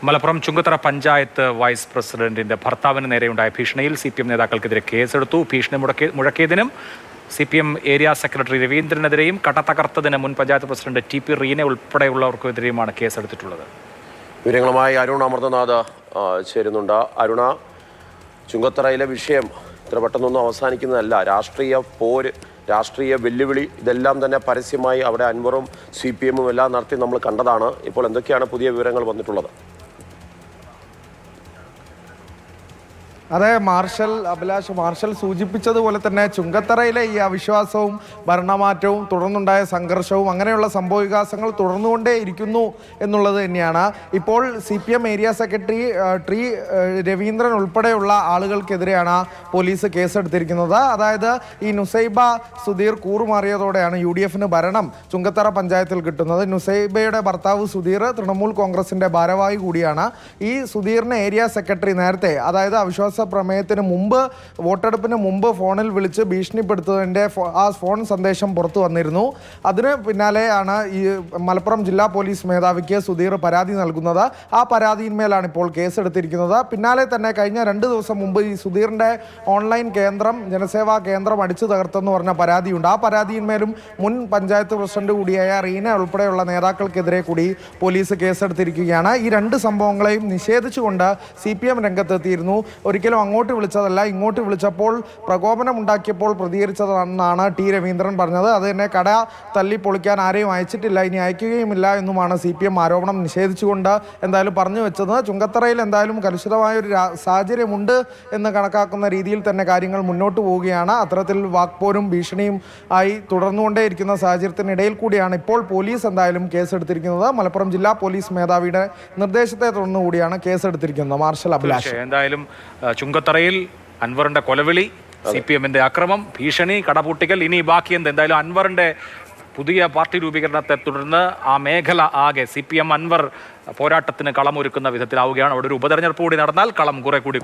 Malappuram Chungathara panchayat vice പ്രസിഡന്റിന്റെ ഭർത്താവിന് നേരെയുണ്ടായ ഭീഷണിയിൽ CPM നേതാക്കൾക്കെതിരെ കേസെടുത്തു. ഭീഷണി മുഴക്കിയതിനും CPM ഏരിയ സെക്രട്ടറി രവീന്ദ്രനെതിരെയും കട തകർത്തതിന് മുൻ പഞ്ചായത്ത് പ്രസിഡന്റ് TP റീനെ ഉൾപ്പെടെയുള്ളവർക്കെതിരെയുമാണ് കേസെടുത്തിട്ടുള്ളത്. വിവരങ്ങളുമായി അരുൺ അമൃതനാഥ് ചേരുന്നുണ്ട്. അരുണ, ചുങ്കത്തറയിലെ വിഷയം ഇത്ര പെട്ടെന്നൊന്നും അവസാനിക്കുന്നതല്ല. രാഷ്ട്രീയ പോര്, രാഷ്ട്രീയ വെല്ലുവിളി ഇതെല്ലാം തന്നെ പരസ്യമായി അവിടെ അൻവറും CPM എല്ലാം നടത്തി നമ്മൾ കണ്ടതാണ്. ഇപ്പോൾ എന്തൊക്കെയാണ് പുതിയ വിവരങ്ങൾ വന്നിട്ടുള്ളത്? അതെ, മാർഷൽ സൂചിപ്പിച്ചതുപോലെ തന്നെ ചുങ്കത്തറയിലെ ഈ അവിശ്വാസവും ഭരണമാറ്റവും തുടർന്നുണ്ടായ സംഘർഷവും അങ്ങനെയുള്ള സംഭവവികാസങ്ങൾ തുടർന്നുകൊണ്ടേ ഇരിക്കുന്നു എന്നുള്ളത് തന്നെയാണ്. ഇപ്പോൾ CPM ഏരിയ സെക്രട്ടറി രവീന്ദ്രൻ ഉൾപ്പെടെയുള്ള ആളുകൾക്കെതിരെയാണ് പോലീസ് കേസെടുത്തിരിക്കുന്നത്. അതായത് ഈ നുസൈബ സുധീർ കൂറുമാറിയതോടെയാണ് UDFന് ഭരണം ചുങ്കത്തറ പഞ്ചായത്തിൽ കിട്ടുന്നത്. നുസൈബയുടെ ഭർത്താവ് സുധീർ തൃണമൂൽ കോൺഗ്രസിന്റെ ഭാരവാഹി കൂടിയാണ്. ഈ സുധീറിനെ ഏരിയ സെക്രട്ടറി നേരത്തെ, അതായത് അവിശ്വാസ പ്രമേയത്തിന് മുമ്പ്, വോട്ടെടുപ്പിന് മുമ്പ് ഫോണിൽ വിളിച്ച് ഭീഷണിപ്പെടുത്തുന്നതിൻ്റെ ആ ഫോൺ സന്ദേശം പുറത്തു വന്നിരുന്നു. അതിന് പിന്നാലെയാണ് ഈ മലപ്പുറം ജില്ലാ പോലീസ് മേധാവിക്ക് സുധീർ പരാതി നൽകുന്നത്. ആ പരാതിയിന്മേലാണ് ഇപ്പോൾ കേസെടുത്തിരിക്കുന്നത്. പിന്നാലെ തന്നെ കഴിഞ്ഞ 2 ദിവസം മുമ്പ് ഈ സുധീറിൻ്റെ ഓൺലൈൻ കേന്ദ്രം, ജനസേവാ കേന്ദ്രം അടിച്ചു തകർത്തെന്ന് പറഞ്ഞ പരാതിയുണ്ട്. ആ പരാതിയിന്മേലും മുൻ പഞ്ചായത്ത് പ്രസിഡന്റ് കൂടിയായ റീന ഉൾപ്പെടെയുള്ള നേതാക്കൾക്കെതിരെ കൂടി പോലീസ് കേസെടുത്തിരിക്കുകയാണ്. ഈ 2 സംഭവങ്ങളെയും നിഷേധിച്ചുകൊണ്ട് CPM രംഗത്തെത്തിയിരുന്നു. ഒരിക്കലും അങ്ങോട്ട് വിളിച്ചതല്ല, ഇങ്ങോട്ട് വിളിച്ചപ്പോൾ പ്രകോപനം ഉണ്ടാക്കിയപ്പോൾ പ്രതികരിച്ചതെന്നാണ് T രവീന്ദ്രൻ പറഞ്ഞത്. അത് തന്നെ കട തല്ലി പൊളിക്കാൻ ആരെയും അയച്ചിട്ടില്ല, ഇനി അയക്കുകയുമില്ല എന്നുമാണ് CPM ആരോപണം നിഷേധിച്ചുകൊണ്ട് എന്തായാലും പറഞ്ഞു വെച്ചത്. ചുങ്കത്തറയിൽ എന്തായാലും കലുഷിതമായൊരു സാഹചര്യമുണ്ട് എന്ന് കണക്കാക്കുന്ന രീതിയിൽ തന്നെ കാര്യങ്ങൾ മുന്നോട്ട് പോവുകയാണ്. അത്തരത്തിൽ വാക്പോരും ഭീഷണിയും ആയി തുടർന്നുകൊണ്ടേയിരിക്കുന്ന സാഹചര്യത്തിനിടയിൽ കൂടിയാണ് ഇപ്പോൾ പോലീസ് എന്തായാലും കേസെടുത്തിരിക്കുന്നത്. മലപ്പുറം ജില്ലാ പോലീസ് മേധാവിയുടെ നിർദ്ദേശത്തെ തുടർന്നുകൂടിയാണ് കേസെടുത്തിരിക്കുന്നത്. മാർഷൽ അഭിലാഷ്, എന്തായാലും ചുങ്കത്തറയിൽ അൻവറിന്റെ കൊലവിളി, CPMന്റെ അക്രമം, ഭീഷണി, കടപൂട്ടിക്കൽ, ഇനി ബാക്കി എന്ത്? എന്തായാലും അൻവറിന്റെ പുതിയ പാർട്ടി രൂപീകരണത്തെ തുടർന്ന് ആ മേഖല ആകെ CPM അൻവർ പോരാട്ടത്തിന് കളമൊരുക്കുന്ന വിധത്തിലാവുകയാണ്. അവിടെ ഒരു ഉപതെരഞ്ഞെടുപ്പ് കൂടി നടന്നാൽ കളം കുറെ കൂടി